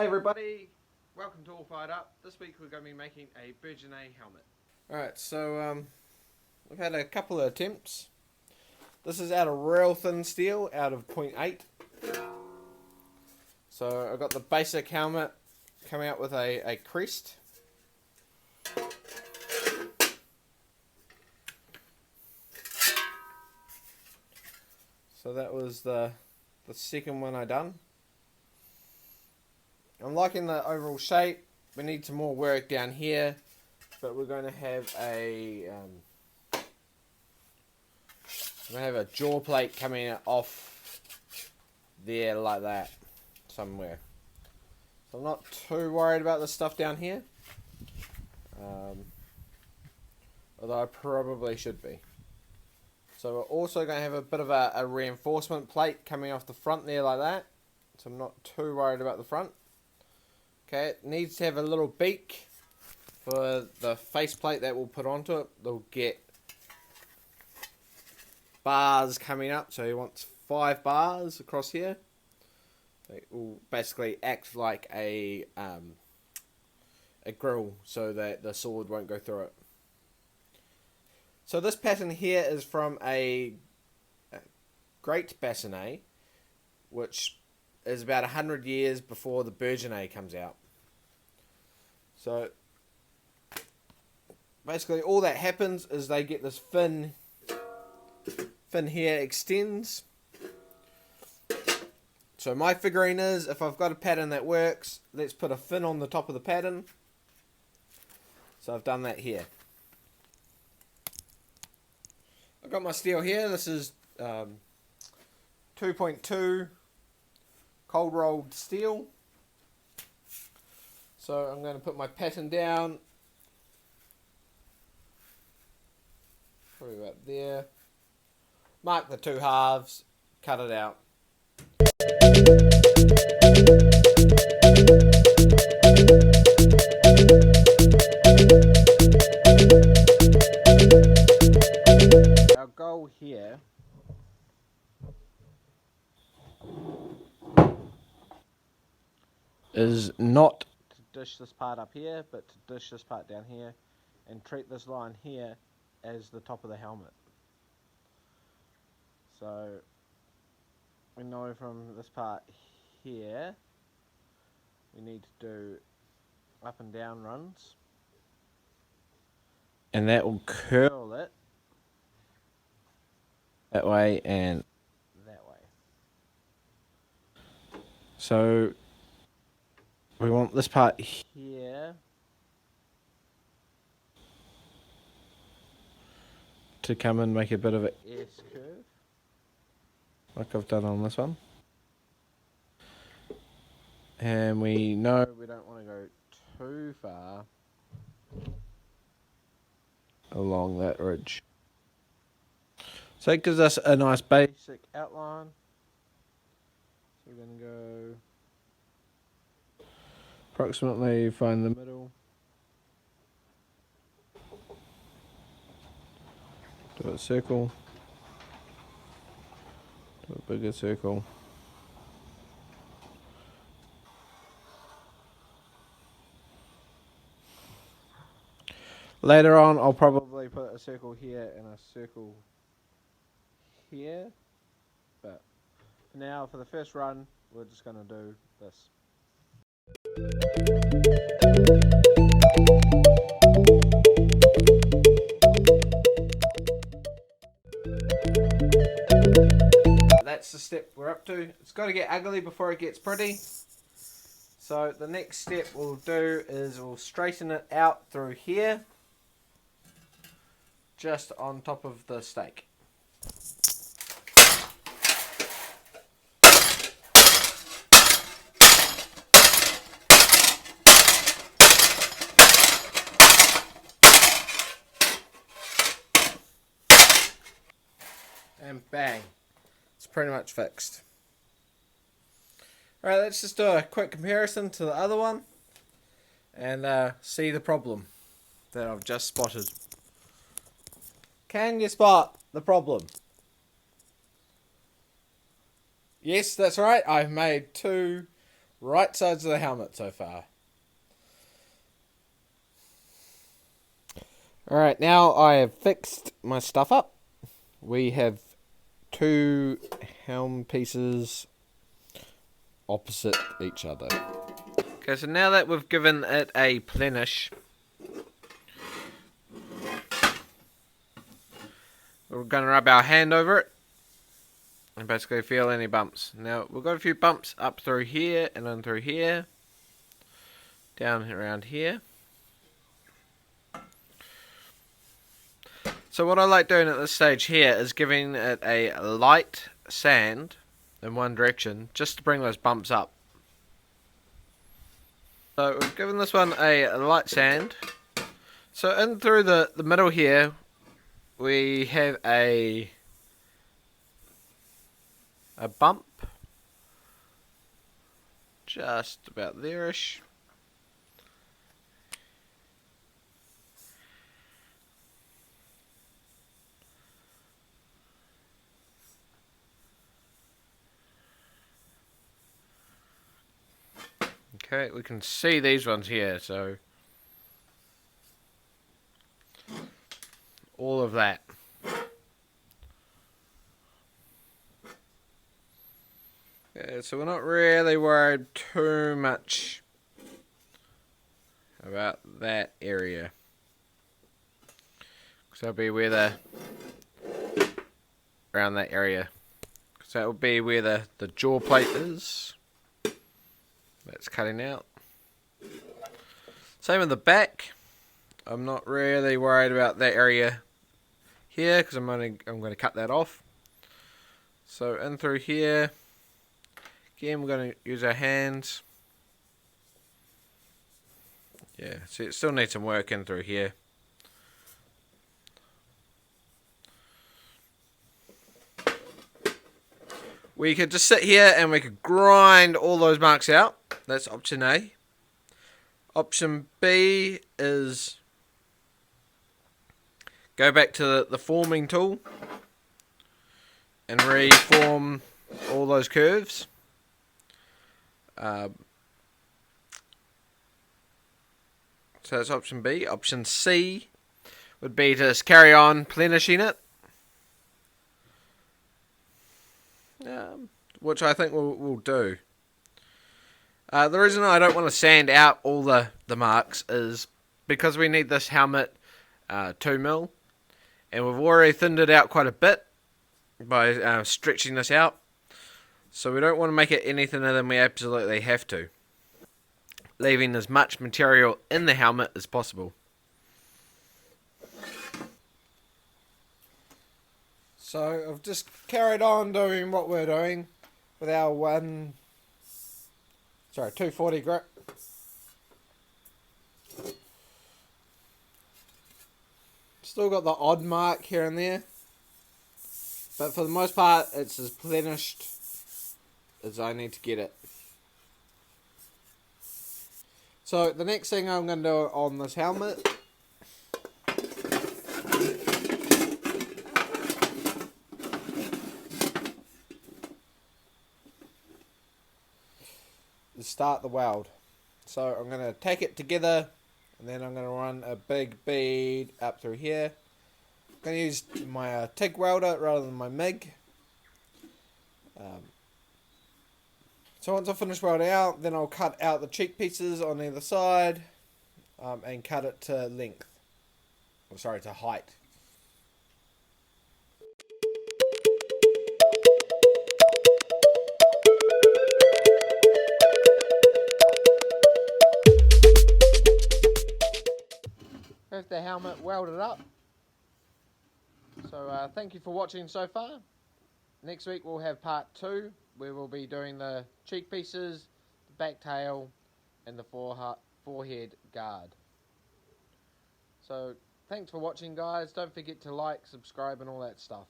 Hey everybody, welcome to All Fired Up. This week we're going to be making a Burgonet helmet. Alright, so we've had a couple of attempts. This is out of real thin steel, out of 0.8. So I've got the basic helmet coming out with a crest. So that was the second one I done. I'm liking the overall shape. We need some more work down here, but we're going to have a jaw plate coming off there like that somewhere. So I'm not too worried about the stuff down here, although I probably should be. So we're also going to have a bit of a reinforcement plate coming off the front there like that. So I'm not too worried about the front. Okay, it needs to have a little beak for the faceplate that we'll put onto it. They'll get bars coming up, so he wants 5 bars across here. They will basically act like a grill so that the sword won't go through it. So this pattern here is from a great bassinet, which is about 100 years before the Burgonet comes out. So basically all that happens is they get this fin here extends. So my figurine is, if I've got a pattern that works, let's put a fin on the top of the pattern. So I've done that here. I've got my steel here. This is 2.2 cold rolled steel. So I'm going to put my pattern down, probably about there, mark the 2 halves, cut it out. Our goal here is not to dish this part up here, but to dish this part down here and treat this line here as the top of the helmet. So we know from this part here we need to do up and down runs, and that will curl it that way and that way. So we want this part here to come and make a bit of an S curve, like I've done on this one. And we know we don't want to go too far along that ridge. So it gives us a nice basic outline. So we're going to go approximately, find the middle, do a circle, do a bigger circle, later on I'll probably put a circle here and a circle here, but now for the first run we're just going to do this. That's the step we're up to. It's got to get ugly before it gets pretty. So the next step we'll do is we'll straighten it out through here, just on top of the stake. And bang, it's pretty much fixed. Alright, let's just do a quick comparison to the other one and see the problem that I've just spotted. Can you spot the problem? Yes, that's right, I've made 2 right sides of the helmet so far. Alright, now I have fixed my stuff up. We have two helm pieces opposite each other. Okay, so now that we've given it a plenish, we're going to rub our hand over it and basically feel any bumps. Now, we've got a few bumps up through here and in through here, down around here. So what I like doing at this stage here is giving it a light sand in one direction, just to bring those bumps up. So we've given this one a light sand. So in through the middle here, we have a bump, just about there-ish. Okay, we can see these ones here, so all of that. Yeah, so we're not really worried too much about that area, because that'll be where around that area, because that will be where the jaw plate is. That's cutting out. Same with the back. I'm not really worried about that area here, because I'm going to cut that off. So in through here, again we're going to use our hands. Yeah, see, it still needs some work in through here. We could just sit here and we could grind all those marks out. That's option A. Option B is go back to the forming tool and reform all those curves. So that's option B. Option C would be to just carry on plenishing it. Which I think we'll do. The reason I don't want to sand out all the marks is because we need this helmet 2mm, and we've already thinned it out quite a bit by stretching this out. So we don't want to make it any thinner than we absolutely have to, leaving as much material in the helmet as possible. So I've just carried on doing what we're doing with our 240 grip. Still got the odd mark here and there, but for the most part it's as plenished as I need to get it. So the next thing I'm going to do on this helmet is start the weld. So I'm going to take it together, and then I'm going to run a big bead up through here. I'm going to use my TIG welder rather than my MIG. So once I finish welding out, then I'll cut out the cheek pieces on either side and cut it to length. Oh, sorry, to height. Have the helmet welded up. So thank you for watching so far. Next week we'll have part 2, where we'll be doing the cheek pieces, the back tail, and the forehead guard. So thanks for watching, guys. Don't forget to like, subscribe, and all that stuff.